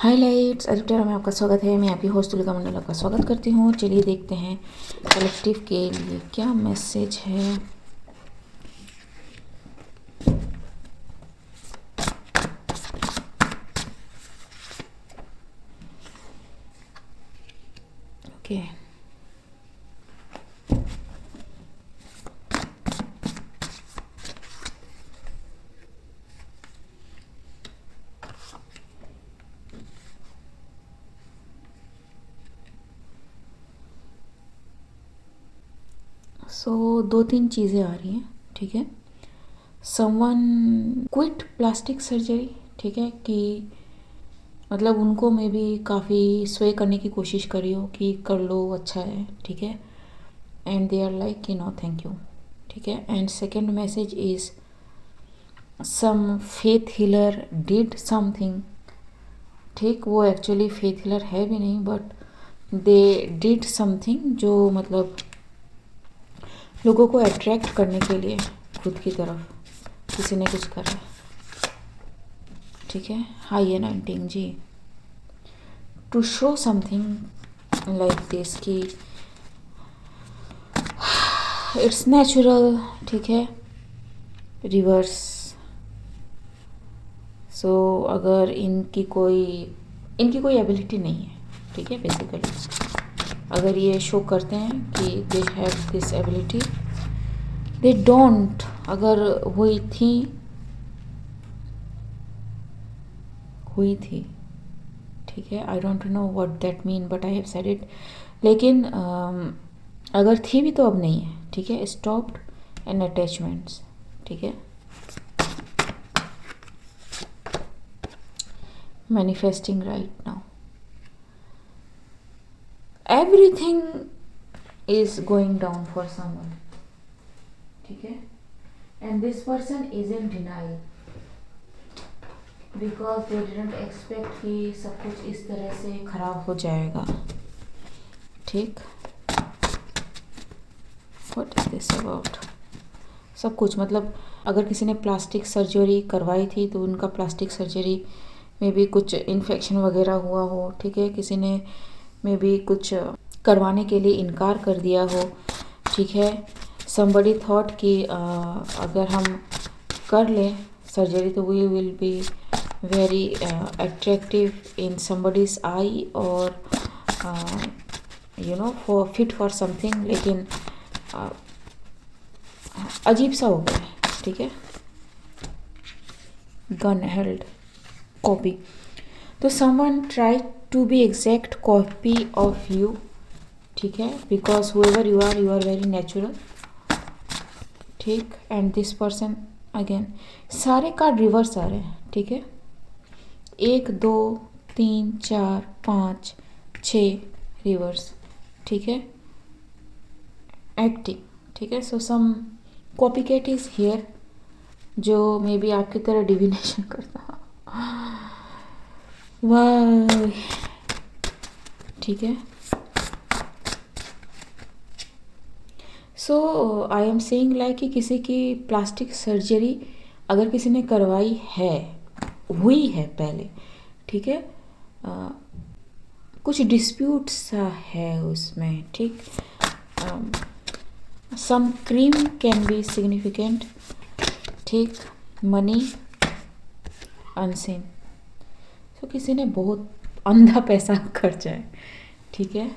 Highlights editor में आपका स्वागत है। मैं आपकी होस्ट तुलिका मंडल आपका स्वागत करती हूँ। चलिए देखते हैं कलेक्टिव के लिए क्या मैसेज है। ओके सो दो तीन चीज़ें आ रही हैं। ठीक है, समवन क्विट प्लास्टिक सर्जरी। ठीक है, कि मतलब उनको में भी काफ़ी स्वे करने की कोशिश करी हो कि कर लो, अच्छा है। ठीक है, एंड दे आर लाइक कि नो थैंक यू। ठीक है, and second message is some faith healer did something. ठीक, वो एक्चुअली फेथ हीलर है भी नहीं, बट दे डिड समथिंग जो मतलब लोगों को अट्रैक्ट करने के लिए खुद की तरफ किसी ने कुछ करा। ठीक है, हाई एनर्टिंग जी, to show something like this कि इट्स नेचुरल। ठीक है, रिवर्स। सो अगर इनकी कोई एबिलिटी नहीं है, ठीक है, बेसिकली अगर ये शो करते हैं कि they have this ability, they don't. अगर हुई थी, ठीक है, I don't know what that mean but I have said it. लेकिन अगर थी भी तो अब नहीं है। ठीक है, स्टॉप्ड एंड अटैचमेंट्स। ठीक है, manifesting right now, everything is going down for someone. ठीक है, and this person is in denial because they didn't expect कि सब कुछ इस तरह से खराब हो जाएगा। ठीक, what is this about? सब कुछ मतलब अगर किसी ने प्लास्टिक सर्जरी करवाई थी तो उनका प्लास्टिक सर्जरी में भी कुछ इन्फेक्शन वगैरह हुआ हो। ठीक है, किसी ने में भी कुछ करवाने के लिए इनकार कर दिया हो। ठीक है, somebody thought कि अगर हम कर लें सर्जरी तो we will be very attractive in somebody's eye और for fit for something, लेकिन अजीब सा हो गया। ठीक है, गन हेल्ड कॉपी, तो someone tried to be exact copy of you। ठीक है, because whoever you are very natural। ठीक, एंड दिस पर्सन अगेन, सारे कार्ड रिवर्स आ रहे हैं। ठीक है, 1 2 3 4 5 6 रिवर्स। ठीक है, एक्टिंग। ठीक है, सो सम कॉपी कैट इज हियर जो मे बी आपकी तरह डिविनेशन करता। वाह, ठीक है, सो आई एम सेइंग लाइक कि किसी की प्लास्टिक सर्जरी अगर किसी ने करवाई है, हुई है पहले। ठीक है, कुछ डिस्प्यूट सा है उसमें। ठीक, सम क्रीम कैन बी सिग्निफिकेंट। ठीक, मनी अनसीन, तो किसी ने बहुत अंधा पैसा खर्चा है। ठीक है,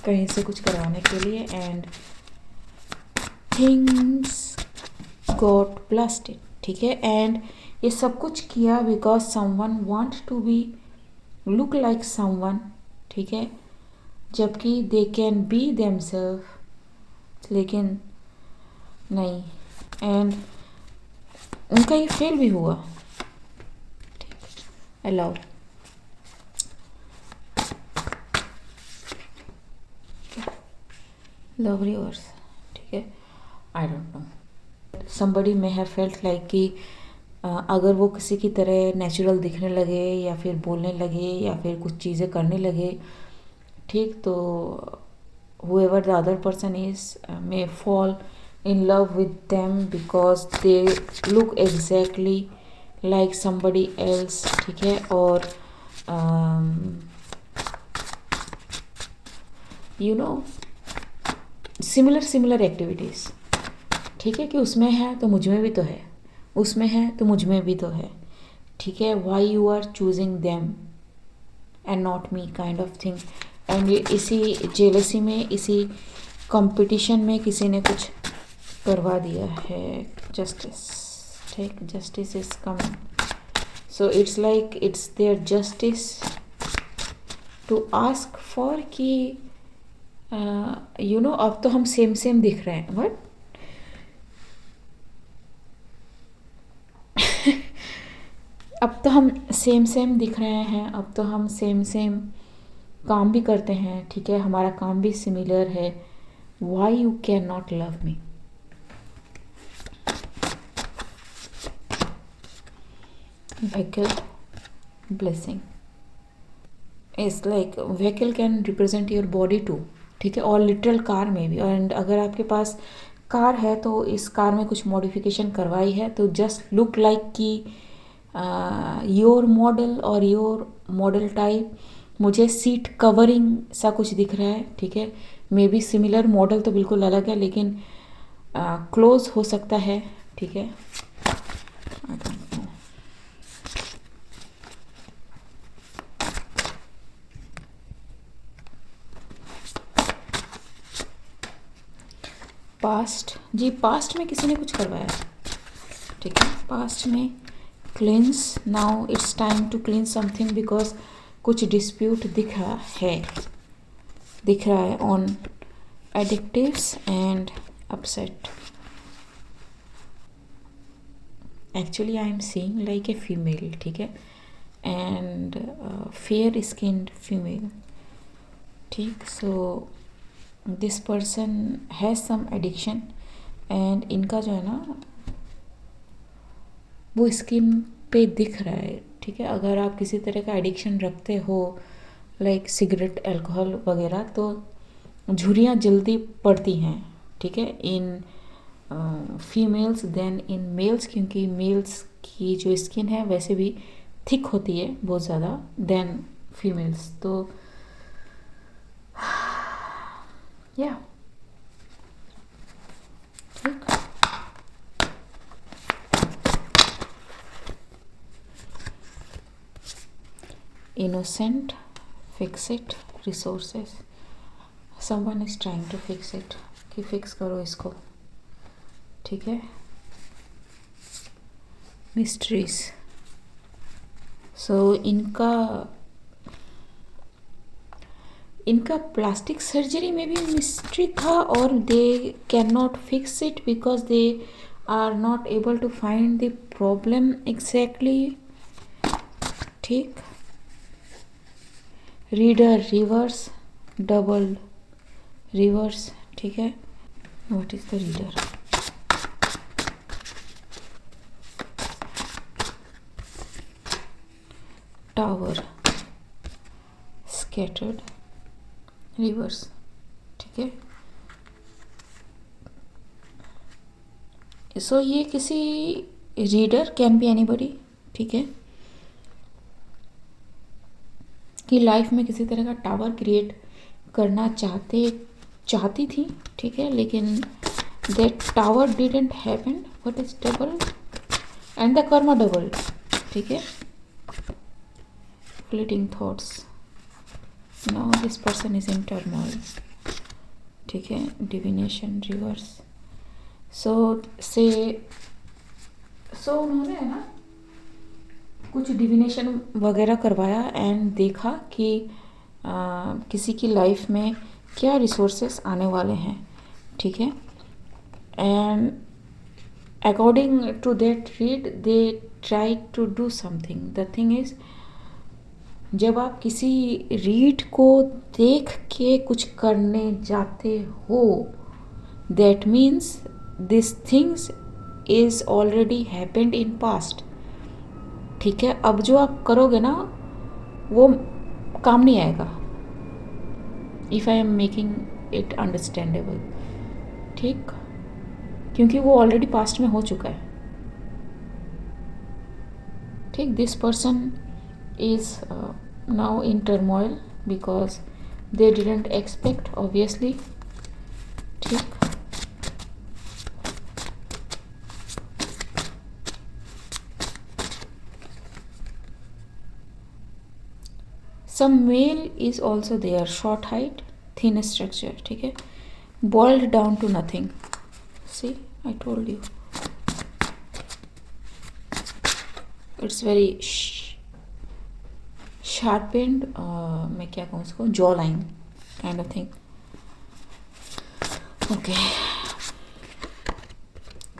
कहीं से कुछ करवाने के लिए, एंड थिंग्स गॉट ब्लास्टेड। ठीक है, एंड ये सब कुछ किया because someone want to be look like someone. ठीक है, जबकि दे कैन बी देमसेल्फ, लेकिन नहीं, एंड उनका ये फेल भी हुआ। ठीक, अलाउ, लव रिवर्स। ठीक है, I don't know, somebody may have felt like कि अगर वो किसी की तरह नेचुरल दिखने लगे या फिर बोलने लगे या फिर कुछ चीज़ें करने लगे। ठीक, तो whoever the other person is may fall in love with them because they look exactly like somebody else। ठीक है, और यू नो सिमिलर एक्टिविटीज़, ठीक है, कि उसमें है तो मुझ में भी तो है, उसमें है तो मुझ में भी तो है, ठीक है, why you are choosing them and not me kind of thing. And इसी जेलसी में, इसी कंपटीशन में किसी ने कुछ करवा दिया है। जस्टिस, ठीक, justice is coming, so it's like it's their justice to ask for कि यू नो अब तो हम सेम दिख रहे हैं, बट अब तो हम सेम दिख रहे हैं, अब तो हम सेम काम भी करते हैं, ठीक है, हमारा काम भी सिमिलर है, why you can not love me. Vehicle blessing is like vehicle can represent your body too, ठीक है, और लिटरल कार में भी। एंड अगर आपके पास कार है तो इस कार में कुछ मॉडिफिकेशन करवाई है, तो जस्ट लुक लाइक कि योर मॉडल और योर मॉडल टाइप, मुझे सीट कवरिंग सा कुछ दिख रहा है, ठीक है, मे बी सिमिलर, मॉडल तो बिल्कुल अलग है लेकिन क्लोज हो सकता है, ठीक है। पास्ट, जी पास्ट में किसी ने कुछ करवाया, ठीक है, पास्ट में cleans, now it's time to clean something, because कुछ डिस्प्यूट दिख रहा है on addictives and upset. Actually I am seeing like a female, ठीक है, एंड फेयर स्किन्ड फीमेल, ठीक, so this person has some addiction and इनका जो है ना वो स्किन पे दिख रहा है, ठीक है। अगर आप किसी तरह का एडिक्शन रखते हो लाइक सिगरेट, अल्कोहल वगैरह, तो झुर्रियाँ जल्दी पड़ती हैं, ठीक है, in females than in males, क्योंकि मेल्स की जो स्किन है वैसे भी थिक होती है बहुत ज़्यादा देन फीमेल्स, तो या ठीक। Innocent, fix it, resources, someone is trying to fix it, कि फिक्स करो इसको, ठीक है। मिस्ट्रीज, सो इनका प्लास्टिक सर्जरी में भी मिस्ट्री था, और they can not fix it because they are not able to find the problem exactly, ठीक। रीडर, रिवर्स, डबल रिवर्स, ठीक है, what is the reader, tower, scattered, reverse, ठीक है। सो ये किसी रीडर, कैन बी एनीबॉडी, ठीक है, कि लाइफ में किसी तरह का टावर क्रिएट करना चाहती थी, ठीक है, लेकिन that tower didn't happen. What is double and the Karma double, ठीक है। Fleeting thoughts, now this person is in turmoil, ठीक है। डिविनेशन, रिवर्स, सो उन्होंने है ना कुछ डिविनेशन वगैरह करवाया एंड देखा कि किसी की लाइफ में क्या रिसोर्सेस आने वाले हैं, ठीक है, and according to that read they try to do something. The thing is, जब आप किसी रीड को देख के कुछ करने जाते हो, that means this things is already happened in past, ठीक है। अब जो आप करोगे ना वो काम नहीं आएगा, if I am making it understandable, ठीक, क्योंकि वो ऑलरेडी पास्ट में हो चुका है, ठीक। This person is now in turmoil because they didn't expect, obviously. ठीक, some male is also there, short height, thin structure, ठीक है, boiled down to nothing. See, I told you it's very sharpened, मैं क्या कहूँ उसको, jaw line kind of thing. Okay,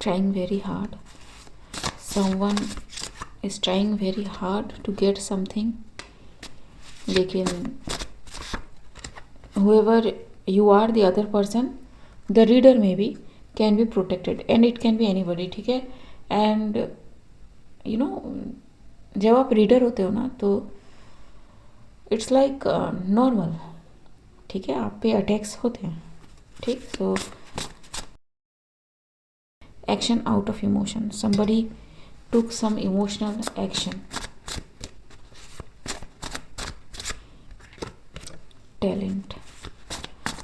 trying very hard, someone is trying very hard to get something, लेकिन whoever you are, the other person, the reader maybe, can be protected and it can be anybody. ठीक है, and you know, जब आप reader होते हो ना तो it's like normal, ठीक है, आप पे अटैक्स होते हैं, ठीक. तो action out of emotion, somebody took some emotional action. Talent,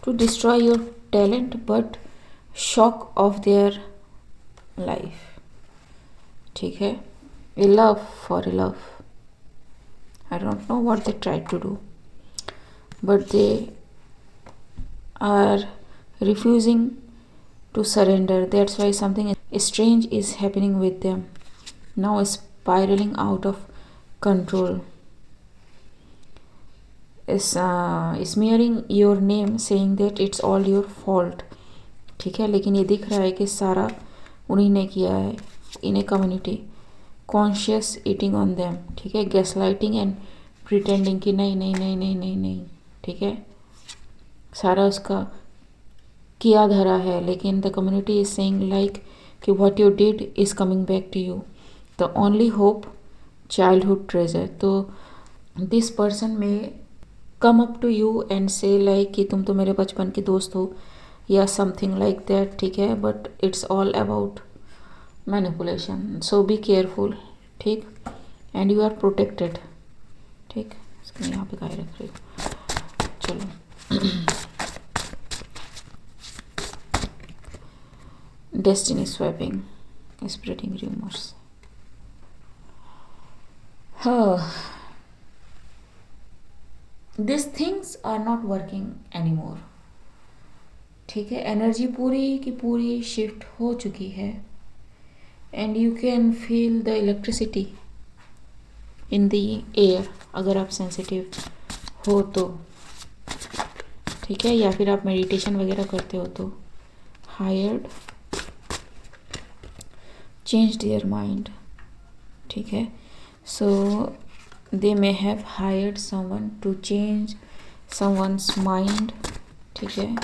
to destroy your talent but shock of their life, ठीक है. A love, for a love, I don't know what they tried to do, but they are refusing to surrender. That's why something strange is happening with them now, spiraling out of control, is smearing your name, saying that it's all your fault, ठीक है. लेकिन ये दिख रहा है कि सारा उन्हीं ने किया है, in a community, conscious eating on them, ठीक है, गैसलाइटिंग एंड प्रिटेंडिंग कि नहीं नहीं नहीं नहीं नहीं नहीं, ठीक है, सारा उसका किया धरा है. लेकिन the community is saying like कि what you did is coming back to you, the only hope childhood treasure. तो दिस पर्सन में come up to you and say like कि तुम तो मेरे बचपन के दोस्त हो या समथिंग लाइक दैट, ठीक है, but it's all about manipulation. So be careful, ठीक, एंड यू आर प्रोटेक्टेड, ठीक. इसको मैं यहाँ पे गाय रख रही हूँ. चलो, डेस्टिनी स्वैपिंग, स्प्रेडिंग रूमर्स. हाँ, this things are not working any more, ठीक है. एनर्जी पूरी की पूरी शिफ्ट हो चुकी है and you can feel the electricity in the air, अगर आप सेंसिटिव हो तो, ठीक है, या फिर आप मेडिटेशन वगैरह करते हो तो. हायर्ड, चेंज देयर माइंड, ठीक है. सो they may have hired someone to change someone's mind, ठीक है,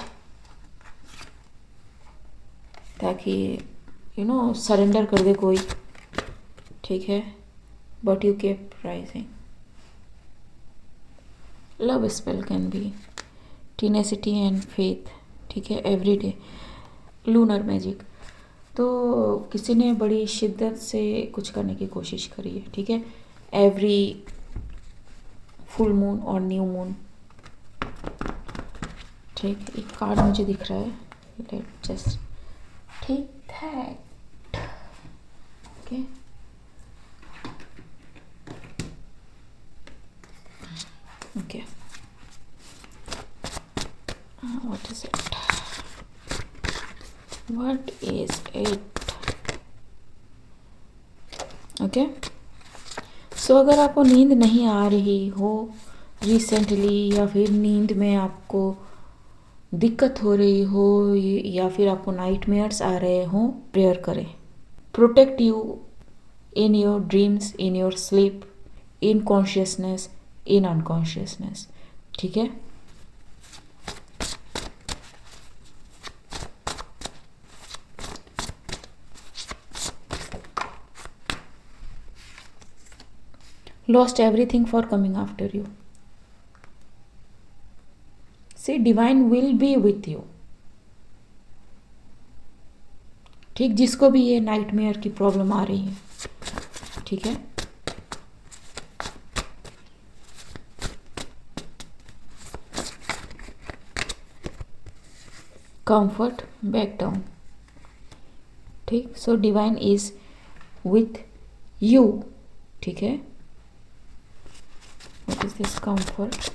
ताकि यू नो सरेंडर कर दे कोई, ठीक है, but you kept rising. Love spell can be tenacity and faith, ठीक है, एवरी डे. लूनर मैजिक, तो किसी ने बड़ी शिद्दत से कुछ करने की कोशिश करी है, ठीक है, एवरी फुल मून और न्यू मून, ठीक. एक कार्ड मुझे दिख रहा है, लेट जस्ट ठीक that, okay. Okay, what is it, what is it, okay. So अगर आपको नींद नहीं आ रही हो रिसेंटली, या फिर नींद में आपको दिक्कत हो रही हो, या फिर आपको नाइटमेयर्स आ रहे हों, प्रेयर करें. Protect you in your dreams, in your sleep, in consciousness, in unconsciousness, ठीक है. Lost everything for coming after you. See, divine will be with you, ठीक, जिसको भी ये नाइटमेयर की प्रॉब्लम आ रही है, ठीक है. Comfort, back down. ठीक, so divine is with you. ठीक है, what is this, comfort,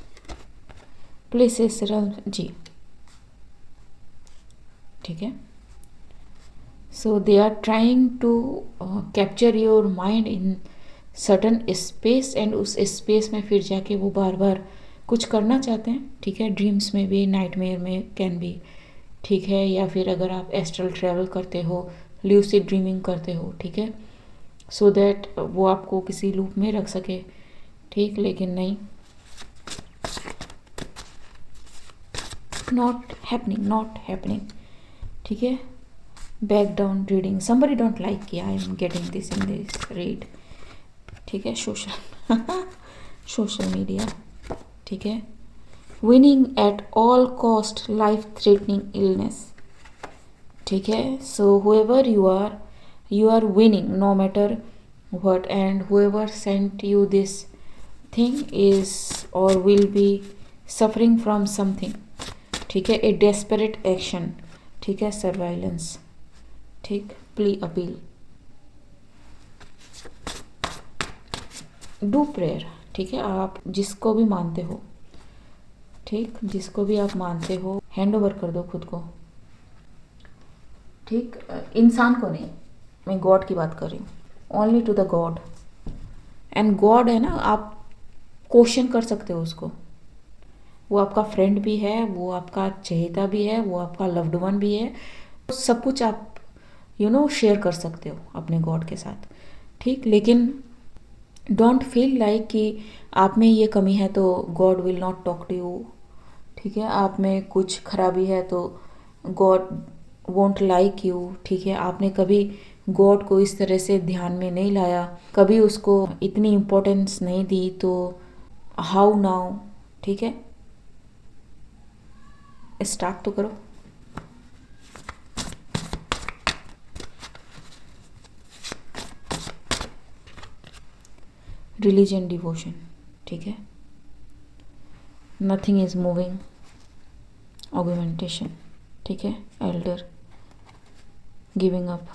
places, जी, ठीक है। So they are trying to capture your mind in certain space, and उस स्पेस में फिर जाके वो बार बार कुछ करना चाहते हैं। ठीक है, ड्रीम्स में भी, नाइटमेयर में कैन बी। ठीक है, या फिर अगर आप एस्ट्रल ट्रैवल करते हो, ल्यूसिड ड्रीमिंग करते हो, ठीक है, सो दैट वो आपको किसी लूप में रख सके। ठीक, लेकिन नहीं, नॉट हैपनिंग, नॉट हैपनिंग। ठीक है, back down reading, somebody don't like, yeah, I am getting this in this read। ठीक है, सोशल मीडिया। ठीक है, winning at all cost, life threatening illness. ठीक है, सो whoever you are winning no matter what, and whoever sent you this thing is or will be suffering from something। ठीक है, ए desperate action. ठीक है, surveillance. ठीक, plea appeal, do prayer. ठीक है, आप जिसको भी मानते हो, ठीक, जिसको भी आप मानते हो, हैंड ओवर कर दो खुद को। ठीक, इंसान को नहीं, मैं गॉड की बात कर रही हूँ, only to the God. And God है ना, आप क्वेश्चन कर सकते हो उसको। वो आपका फ्रेंड भी है, वो आपका चहेता भी है, वो आपका लव्ड वन भी है, सब कुछ आप शेयर कर सकते हो अपने गॉड के साथ। ठीक, लेकिन डोंट फील लाइक कि आप में ये कमी है तो God will not talk to you. ठीक है, आप में कुछ खराबी है तो गॉड वोंट लाइक यू। ठीक है, आपने कभी गॉड को इस तरह से ध्यान में नहीं लाया, कभी उसको इतनी इम्पोर्टेंस नहीं दी, तो हाउ नाउ। ठीक है, स्टार्ट तो करो। Religion, devotion. ठीक है, नथिंग इज मूविंग, ऑगमेंटेशन। ठीक है, elder, giving up,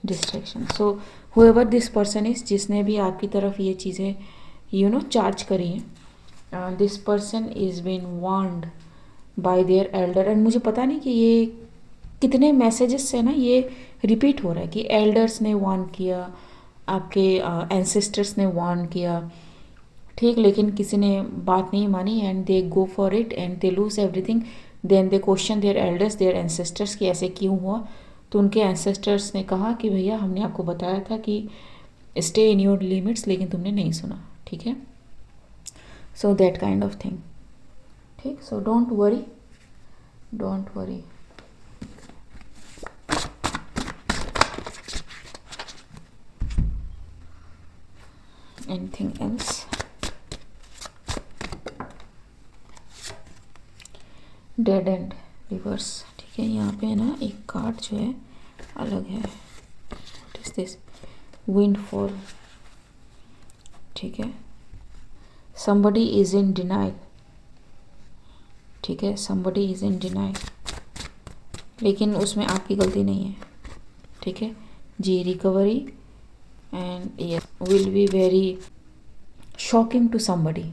distraction. So however this person is, जिसने भी आपकी तरफ ये चीज़ें चार्ज करी हैं, this person is been warned by their elder. And मुझे पता नहीं कि ये कितने मैसेजेस से ना ये रिपीट हो रहा है कि एल्डर्स ने वार्न किया, आपके एंसेस्टर्स ने वार्न किया। ठीक, लेकिन किसी ने बात नहीं मानी, and they go for it and they lose everything. Then they question their elders, their ancestors कि ऐसे क्यों हुआ। तो उनके एंसेस्टर्स ने कहा कि भैया हमने आपको बताया था कि स्टे इन योर लिमिट्स, लेकिन तुमने नहीं सुना। ठीक है, so that kind of thing. ठीक, so don't worry, don't worry. Anything else? Dead end, reverse. ठीक है, यहाँ पे है ना एक कार्ड जो है अलग है। What is this, windfall. ठीक है, somebody इज इन डिनाइल। ठीक है, somebody इज इन डिनाइल, लेकिन उसमें आपकी गलती नहीं है। ठीक है जी, recovery and yes will be very shocking to somebody।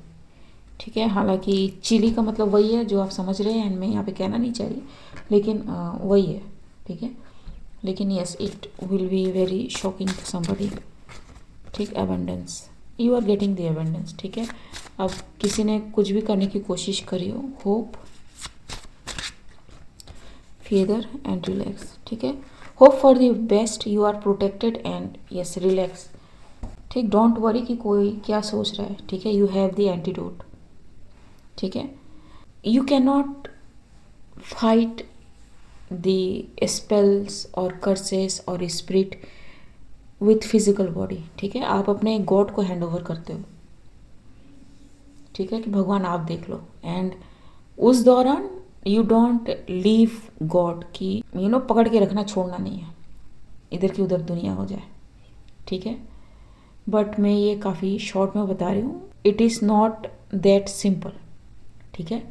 ठीक है, हालांकि चिली का मतलब वही है जो आप समझ रहे हैं, एंड मैं यहाँ पे कहना नहीं चाह रही, लेकिन वही है। ठीक है, लेकिन yes it will be very shocking to somebody. ठीक, abundance, you are getting the abundance. ठीक है, अब किसी ने कुछ भी करने की कोशिश करी हो, होप, फेदर एंड रिलैक्स। ठीक है, hope for the best, you are protected and yes relax. ठीक, डोंट वरी कि कोई क्या सोच रहा है। ठीक है, यू हैव द एंटीडोट। ठीक है, you can not fight the spells और कर्सेस और स्पिरिट विथ फिजिकल बॉडी। ठीक है, आप अपने गॉड को हैंड ओवर करते हो। ठीक है, कि भगवान आप देख लो, एंड उस दौरान यू डोंट लीव गॉड की पकड़ के रखना, छोड़ना नहीं है, इधर की उधर दुनिया हो जाए। ठीक है, बट मैं ये काफ़ी शॉर्ट में बता रही हूँ, it is not that simple. ठीक है,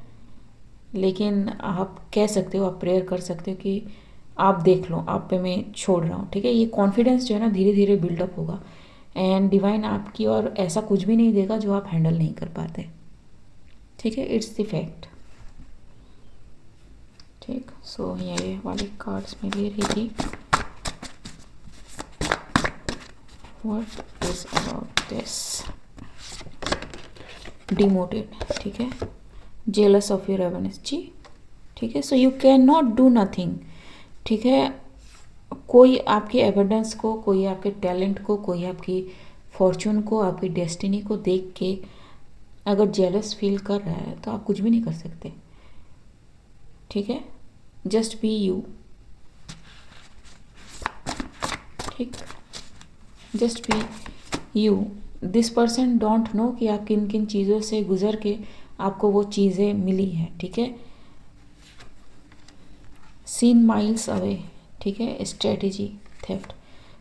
लेकिन आप कह सकते हो, आप प्रेयर कर सकते हो कि आप देख लो, आप पे मैं छोड़ रहा हूँ, ठीक है। ये कॉन्फिडेंस जो है ना धीरे धीरे बिल्डअप होगा, एंड डिवाइन आपकी और ऐसा कुछ भी नहीं देगा जो आप हैंडल नहीं कर पाते, ठीक है। इट्स द फैक्ट, ठीक। सो ये वाले कार्ड्स में ले रही थी। What is about this? Demoted, ठीक है। जेलस ऑफ योर एवनेस्टी, ठीक है। So you can not do nothing, ठीक है। कोई आपके एविडेंस को, कोई आपके टैलेंट को, कोई आपकी फॉर्चून को, आपकी डेस्टिनी को देख के अगर जेलस फील कर रहा है तो आप कुछ भी नहीं कर सकते, ठीक है। जस्ट बी यू, ठीक। Just be you. This person don't know कि आप किन किन चीज़ों से गुजर के आपको वो चीज़ें मिली हैं, ठीक है। सीन माइल्स अवे, ठीक है। Strategy, theft.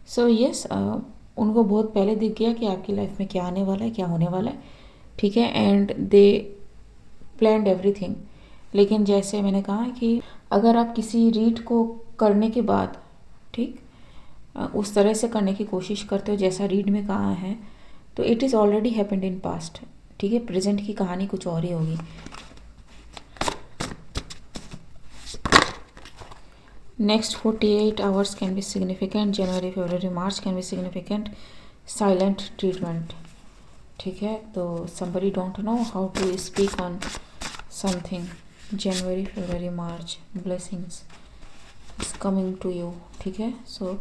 सो यस, उनको बहुत पहले दिख गया कि आपकी लाइफ में क्या आने वाला है, क्या होने वाला है, ठीक है। And they planned everything. लेकिन जैसे मैंने कहा कि अगर आप किसी रीड को करने के बाद, ठीक, उस तरह से करने की कोशिश करते हो जैसा रीड में कहा है, तो it is already happened in past, ठीक है। प्रेजेंट की कहानी कुछ और ही होगी। Next 48 hours can be significant. January, February, March can be significant. Silent treatment, ठीक है। तो somebody don't know how to speak on something. January, February, March, blessings is coming to you, ठीक है। So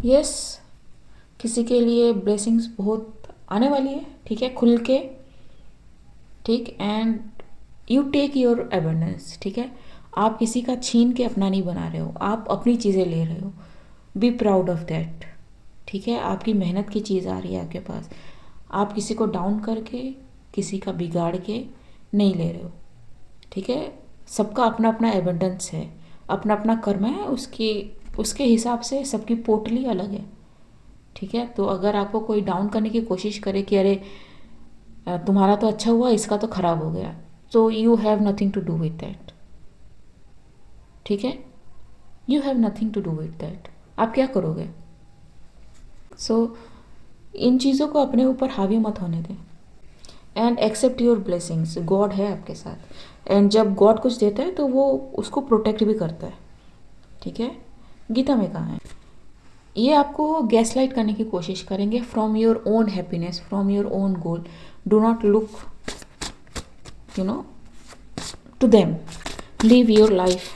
yes, किसी के लिए blessings बहुत आने वाली है, ठीक है, खुल के, ठीक। And you take your abundance, ठीक है। आप किसी का छीन के अपना नहीं बना रहे हो, आप अपनी चीज़ें ले रहे हो। बी प्राउड ऑफ दैट, ठीक है। आपकी मेहनत की चीज़ आ रही है आपके पास, आप किसी को डाउन करके, किसी का बिगाड़ के नहीं ले रहे हो, ठीक है। सबका अपना अपना एबंडेंस है, अपना अपना कर्म है, उसके हिसाब से सबकी पोटली अलग है, ठीक है। तो अगर आपको कोई डाउन करने की कोशिश करे कि अरे तुम्हारा तो अच्छा हुआ, इसका तो खराब हो गया, तो you have nothing to do with that, ठीक है। You have nothing to do with that. आप क्या करोगे? सो इन चीज़ों को अपने ऊपर हावी मत होने दें, and accept your blessings. God है आपके साथ, एंड जब गॉड कुछ देता है तो वो उसको प्रोटेक्ट भी करता है, ठीक है। गीता में कहा है, ये आपको गैसलाइट करने की कोशिश करेंगे from your own happiness, from your own goal. Do not look to them, live your life,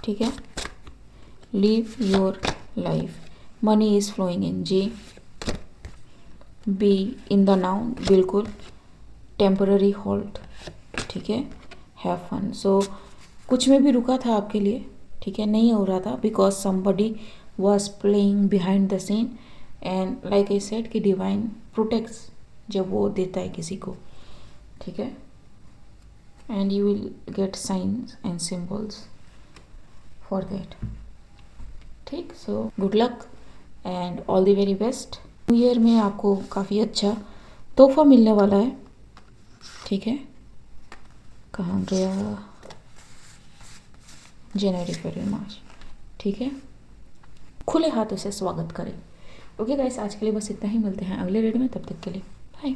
ठीक है। Live your life. Money is flowing in जी, बी इन द नाउन, बिल्कुल। टेम्पररी हॉल्ट, ठीक है। Have fun. सो कुछ में भी रुका था आपके लिए, ठीक है, नहीं हो रहा था because somebody was playing behind the scene, and like I said कि डिवाइन प्रोटेक्ट्स जब वो देता है किसी को, ठीक है। And you will get science and symbols for that, ठीक। So good luck and all the very best. New year में आपको काफ़ी अच्छा तोहफा मिलने वाला है, ठीक है। कहाँ गया? जनवरी, फरवरी, मार्च, ठीक है। खुले हाथों से स्वागत करें। ओके गाइस, आज के लिए बस इतना ही। मिलते हैं अगले वीडियो में, तब तक के लिए बाय।